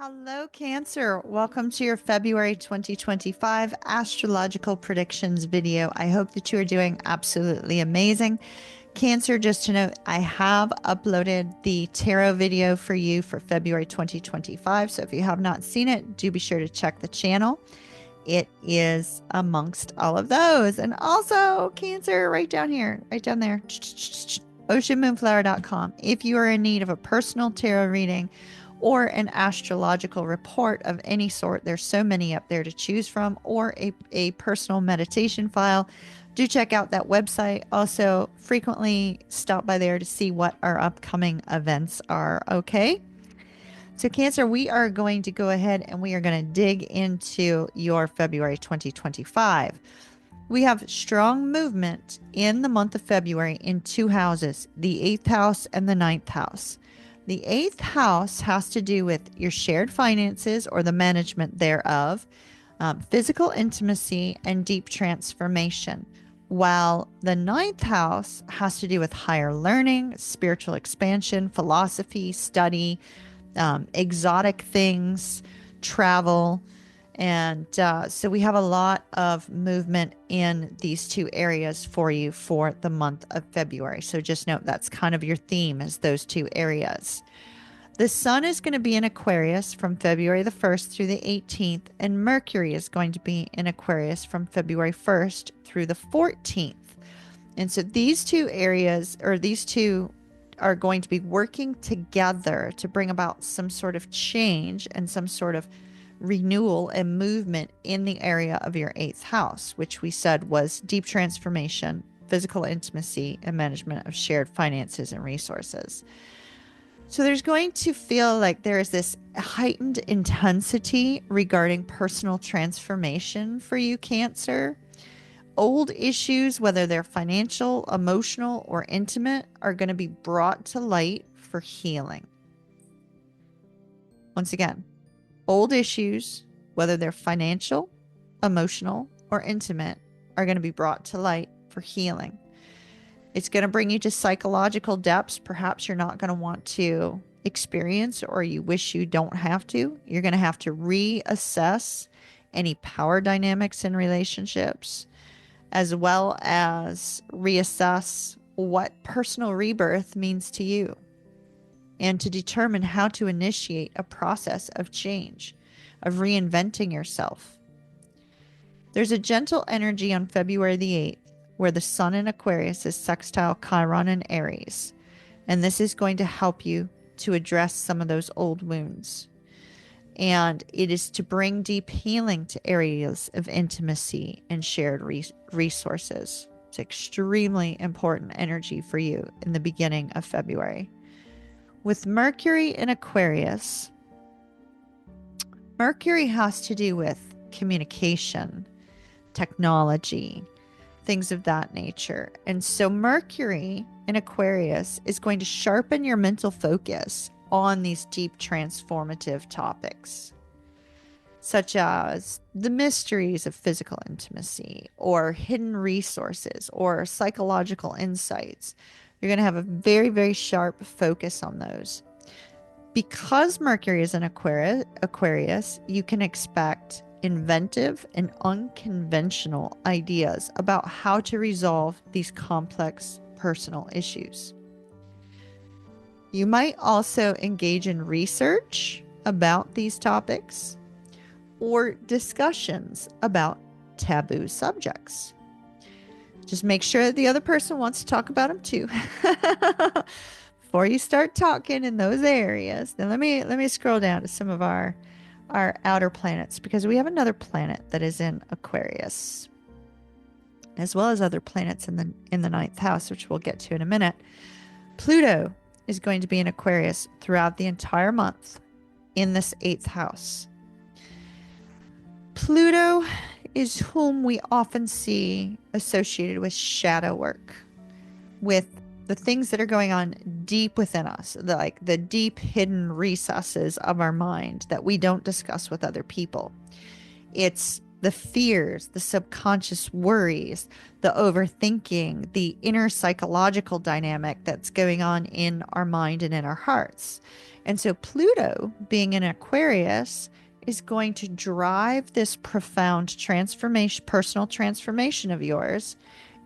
Hello, Cancer. Welcome to your February 2025 Astrological Predictions video. I hope that you are doing absolutely amazing. Cancer, just to note, I have uploaded the tarot video for you for February 2025. So if you have not seen it, do be sure to check the channel. It is amongst all of those. And also, Cancer, right down here, right down there, oceanmoonflower.com. If you are in need of a personal tarot reading, or an astrological report of any sort. There's so many up there to choose from, or a personal meditation file. Do check out that website. Also, frequently stop by there to see what our upcoming events are. Okay. So, Cancer, we are going to go ahead and we are going to dig into your February 2025. We have strong movement in the month of February in two houses, the 8th house and the 9th house. The 8th house has to do with your shared finances or the management thereof, physical intimacy, and deep transformation, while the 9th house has to do with higher learning, spiritual expansion, philosophy, study, exotic things, travel. And so we have a lot of movement in these two areas for you for the month of February. So just note that's kind of your theme, is those two areas. The sun is going to be in Aquarius from February the 1st through the 18th, and Mercury is going to be in Aquarius from February 1st through the 14th. And so these two areas, or these two, are going to be working together to bring about some sort of change and some sort of renewal and movement in the area of your 8th house, which we said was deep transformation, physical intimacy, and management of shared finances and resources. So there's going to feel like there is this heightened intensity regarding personal transformation for you, Cancer. Old issues, whether they're financial, emotional, or intimate, are going to be brought to light for healing. Once again, old issues, whether they're financial, emotional, or intimate, are going to be brought to light for healing. It's going to bring you to psychological depths perhaps you're not going to want to experience, or you wish you don't have to. You're going to have to reassess any power dynamics in relationships, as well as reassess what personal rebirth means to you, and to determine how to initiate a process of change, of reinventing yourself. There's a gentle energy on February the 8th where the sun in Aquarius is sextile Chiron in Aries, and this is going to help you to address some of those old wounds. And it is to bring deep healing to areas of intimacy and shared resources. It's extremely important energy for you in the beginning of February. With Mercury in Aquarius, Mercury has to do with communication, technology, things of that nature. And so Mercury in Aquarius is going to sharpen your mental focus on these deep transformative topics, such as the mysteries of physical intimacy, or hidden resources, or psychological insights. You're going to have a very, very sharp focus on those. Because Mercury is in Aquarius, you can expect inventive and unconventional ideas about how to resolve these complex personal issues. You might also engage in research about these topics or discussions about taboo subjects. Just make sure that the other person wants to talk about them too. Before you start talking in those areas. Then let me scroll down to some of our outer planets, because we have another planet that is in Aquarius, as well as other planets in the 9th house, which we'll get to in a minute. Pluto is going to be in Aquarius throughout the entire month in this 8th house. Pluto is whom we often see associated with shadow work, with the things that are going on deep within us, like the deep hidden recesses of our mind that we don't discuss with other people. It's the fears, the subconscious worries, the overthinking, the inner psychological dynamic that's going on in our mind and in our hearts. And so Pluto, being in Aquarius, is going to drive this profound transformation, personal transformation of yours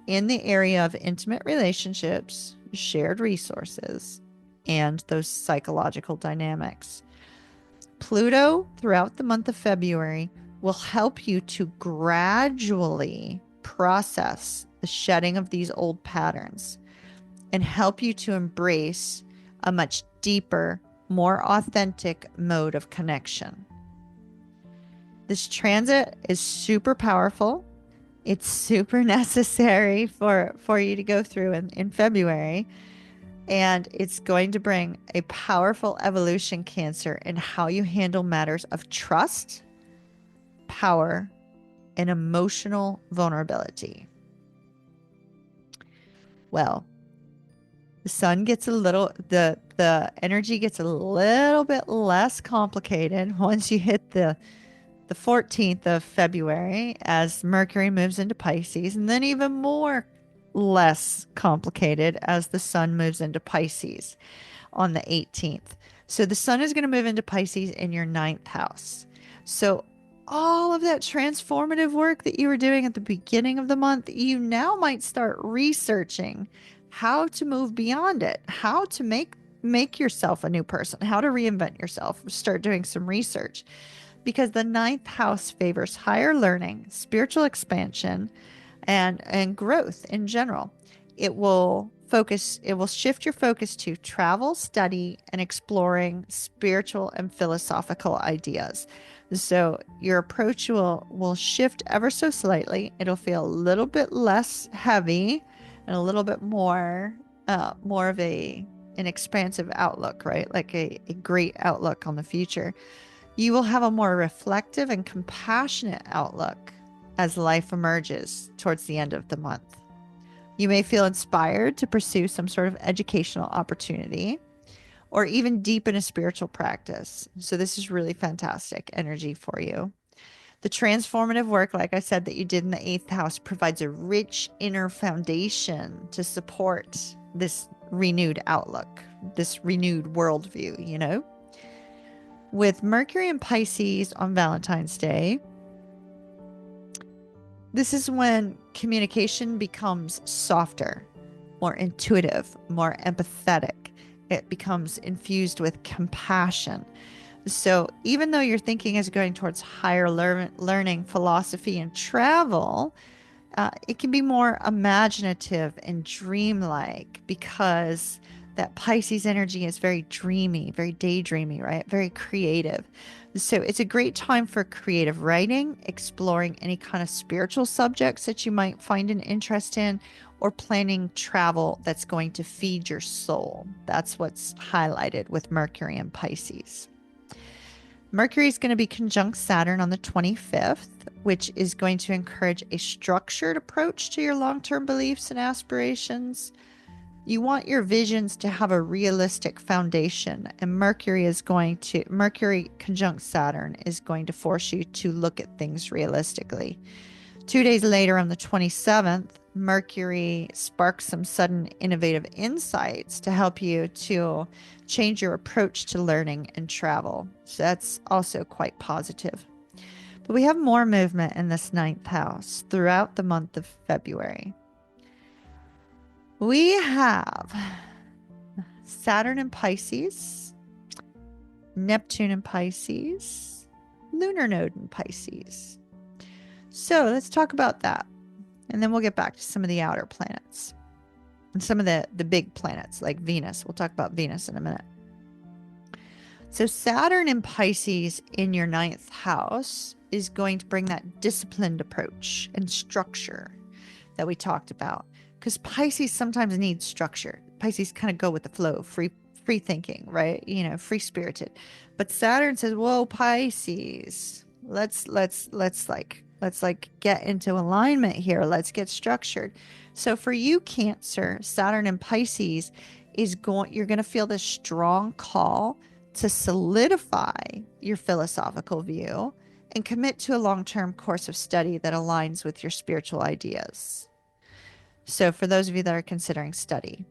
in the area of intimate relationships, shared resources, and those psychological dynamics. Pluto, throughout the month of February, will help you to gradually process the shedding of these old patterns and help you to embrace a much deeper, more authentic mode of connection. This transit is super powerful. It's super necessary for you to go through in February. And it's going to bring a powerful evolution, Cancer, in how you handle matters of trust, power, and emotional vulnerability. Well, the sun gets the energy gets a little bit less complicated once you hit the 14th of February as Mercury moves into Pisces, and then even more less complicated as the sun moves into Pisces on the 18th. So the sun is going to move into Pisces in your 9th house. So all of that transformative work that you were doing at the beginning of the month, you now might start researching how to move beyond it, how to make yourself a new person, how to reinvent yourself. Start doing some research, because the 9th house favors higher learning, spiritual expansion, and growth in general. It will shift your focus to travel, study, and exploring spiritual and philosophical ideas. So your approach will shift ever so slightly. It'll feel a little bit less heavy and a little bit more of an expansive outlook, right? Like a great outlook on the future. You will have a more reflective and compassionate outlook as life emerges towards the end of the month. You may feel inspired to pursue some sort of educational opportunity or even deepen a spiritual practice. So this is really fantastic energy for you. The transformative work, like I said, that you did in the 8th house provides a rich inner foundation to support this renewed outlook, this renewed worldview, you know? With Mercury in Pisces on Valentine's Day, this is when communication becomes softer, more intuitive, more empathetic. It becomes infused with compassion. So even though your thinking is going towards higher learning, philosophy, and travel, it can be more imaginative and dreamlike, because that Pisces energy is very dreamy, very daydreamy, right? Very creative. So it's a great time for creative writing, exploring any kind of spiritual subjects that you might find an interest in, or planning travel that's going to feed your soul. That's what's highlighted with Mercury and Pisces. Mercury is going to be conjunct Saturn on the 25th, which is going to encourage a structured approach to your long-term beliefs and aspirations. You want your visions to have a realistic foundation, and Mercury conjunct Saturn is going to force you to look at things realistically. 2 days later, on the 27th, Mercury sparks some sudden innovative insights to help you to change your approach to learning and travel. So that's also quite positive. But we have more movement in this 9th house throughout the month of February. We have Saturn in Pisces, Neptune in Pisces, lunar node in Pisces. So let's talk about that. And then we'll get back to some of the outer planets and some of the big planets like Venus. We'll talk about Venus in a minute. So Saturn in Pisces in your 9th house is going to bring that disciplined approach and structure that we talked about. Because Pisces sometimes needs structure. Pisces kind of go with the flow, free thinking, right? You know, free spirited. But Saturn says, "Whoa, Pisces, let's get into alignment here. Let's get structured." So for you, Cancer, Saturn in Pisces you're going to feel this strong call to solidify your philosophical view and commit to a long-term course of study that aligns with your spiritual ideas. So for those of you that are considering study,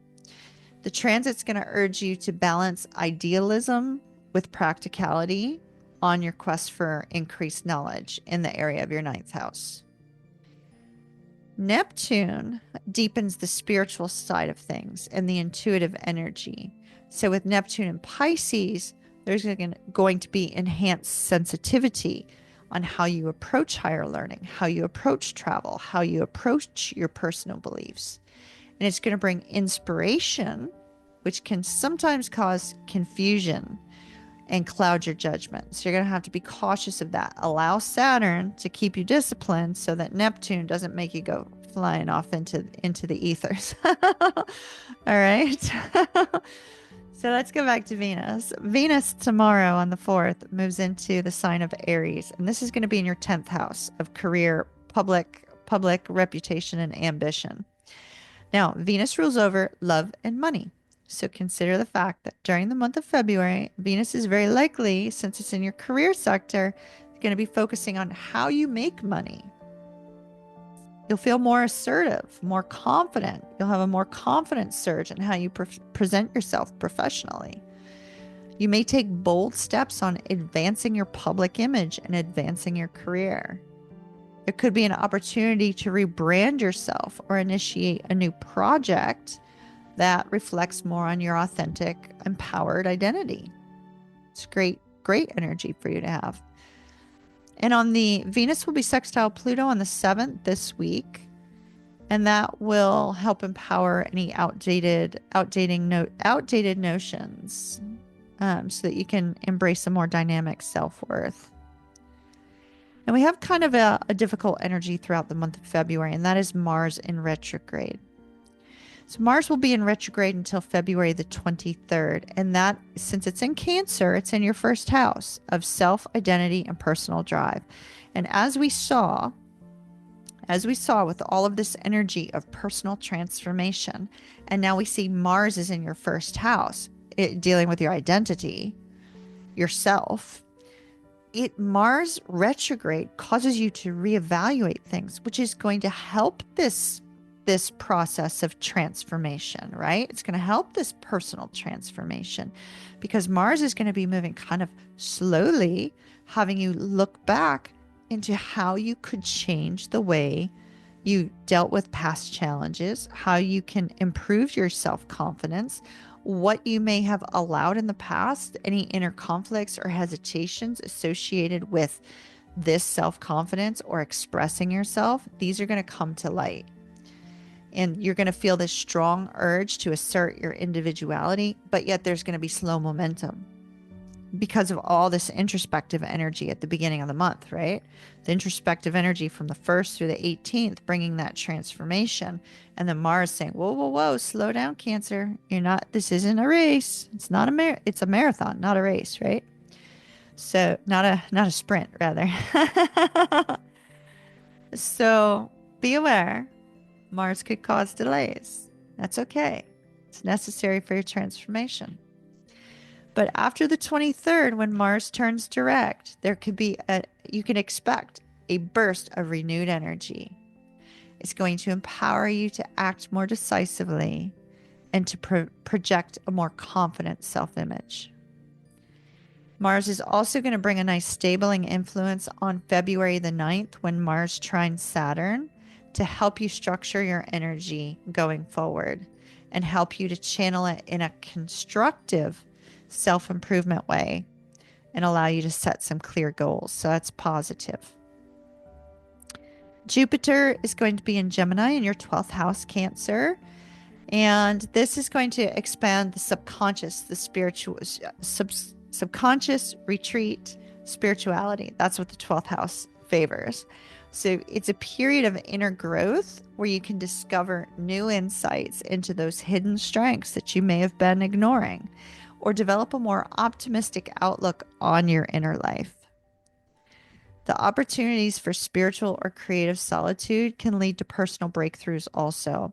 the transit's going to urge you to balance idealism with practicality on your quest for increased knowledge in the area of your ninth house. Neptune deepens the spiritual side of things and the intuitive energy. So with Neptune and Pisces, there's going to be enhanced sensitivity on how you approach higher learning, how you approach travel, how you approach your personal beliefs. And it's going to bring inspiration, which can sometimes cause confusion and cloud your judgment. So you're going to have to be cautious of that. Allow Saturn to keep you disciplined so that Neptune doesn't make you go flying off into the ethers. All right. So let's go back to Venus. Venus tomorrow on the 4th moves into the sign of Aries, and this is going to be in your 10th house of career, public reputation, and ambition. Now, Venus rules over love and money. So consider the fact that during the month of February, Venus is very likely, since it's in your career sector, going to be focusing on how you make money. You'll feel more assertive, more confident. You'll have a more confident surge in how you present yourself professionally. You may take bold steps on advancing your public image and advancing your career. There could be an opportunity to rebrand yourself or initiate a new project that reflects more on your authentic, empowered identity. It's great energy for you to have. And on the Venus will be sextile Pluto on the 7th this week, and that will help empower any outdated notions, so that you can embrace a more dynamic self-worth. And we have kind of a difficult energy throughout the month of February, and that is Mars in retrograde. So Mars will be in retrograde until February the 23rd. And that, since it's in Cancer, it's in your first house of self-identity and personal drive. And as we saw with all of this energy of personal transformation, and now we see Mars is in your first house, dealing with your identity, yourself. Mars retrograde causes you to reevaluate things, which is going to help this process of transformation, right? It's going to help this personal transformation because Mars is going to be moving kind of slowly, having you look back into how you could change the way you dealt with past challenges, how you can improve your self-confidence, what you may have allowed in the past, any inner conflicts or hesitations associated with this self-confidence or expressing yourself. These are going to come to light. And you're going to feel this strong urge to assert your individuality, but yet there's going to be slow momentum because of all this introspective energy at the beginning of the month, right? The introspective energy from the 1st through the 18th, bringing that transformation. And then Mars saying, whoa, whoa, whoa, slow down, Cancer. This isn't a race. It's not it's a marathon, not a race, right? So not a sprint, rather. So be aware. Mars could cause delays. That's okay. It's necessary for your transformation. But after the 23rd, when Mars turns direct, you can expect a burst of renewed energy. It's going to empower you to act more decisively and to project a more confident self-image. Mars is also going to bring a nice stabling influence on February the 9th when Mars trines Saturn, to help you structure your energy going forward and help you to channel it in a constructive self-improvement way and allow you to set some clear goals. So that's positive. Jupiter is going to be in Gemini in your 12th house, Cancer. And this is going to expand the subconscious, the spiritual, subconscious retreat, spirituality. That's what the 12th house favors. So it's a period of inner growth where you can discover new insights into those hidden strengths that you may have been ignoring, or develop a more optimistic outlook on your inner life. The opportunities for spiritual or creative solitude can lead to personal breakthroughs also.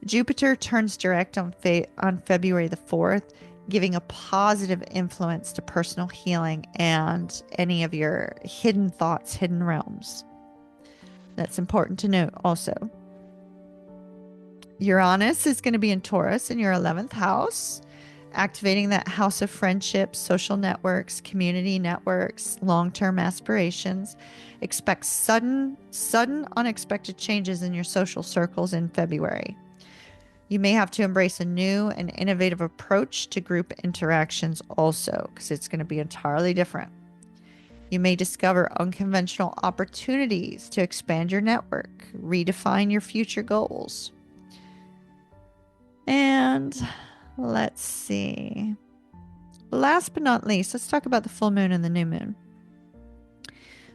Jupiter turns direct on February the 4th, giving a positive influence to personal healing and any of your hidden thoughts, hidden realms. That's important to note also. Uranus is going to be in Taurus in your 11th house, activating that house of friendships, social networks, community networks, long-term aspirations. Expect sudden, unexpected changes in your social circles in February. You may have to embrace a new and innovative approach to group interactions also, because it's going to be entirely different. You may discover unconventional opportunities to expand your network, redefine your future goals. And let's see. Last but not least, let's talk about the full moon and the new moon.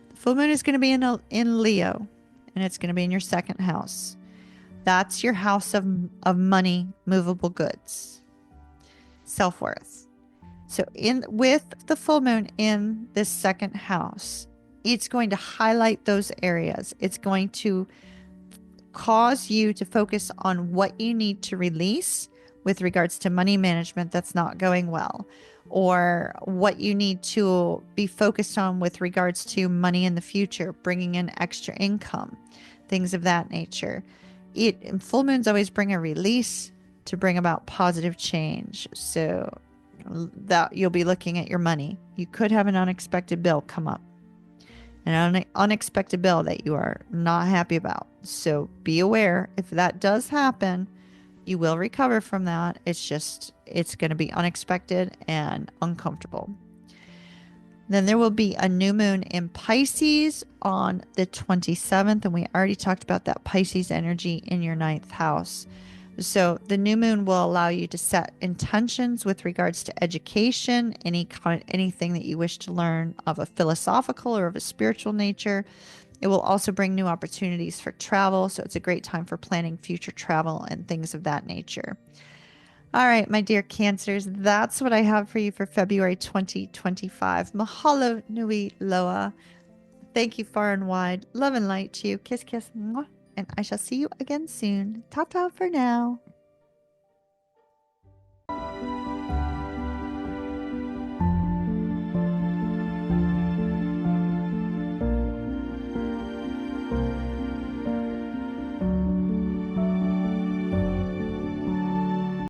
The full moon is going to be in Leo, and it's going to be in your second house. That's your house of money, movable goods, self-worth. So with the full moon in this second house, it's going to highlight those areas. It's going to cause you to focus on what you need to release with regards to money management that's not going well, or what you need to be focused on with regards to money in the future, bringing in extra income, things of that nature. Full moons always bring a release to bring about positive change. So that you'll be looking at your money. You could have an unexpected bill come up, an unexpected bill that you are not happy about. So be aware, if that does happen, you will recover from that. It's going to be unexpected and uncomfortable. Then there will be a new moon in Pisces on the 27th. And we already talked about that Pisces energy in your 9th house. So the new moon will allow you to set intentions with regards to education, anything that you wish to learn of a philosophical or of a spiritual nature. It will also bring new opportunities for travel. So it's a great time for planning future travel and things of that nature. All right, my dear Cancers, that's what I have for you for February 2025. Mahalo nui loa. Thank you far and wide. Love and light to you. Kiss, kiss. Mwah. And I shall see you again soon. Ta-ta for now.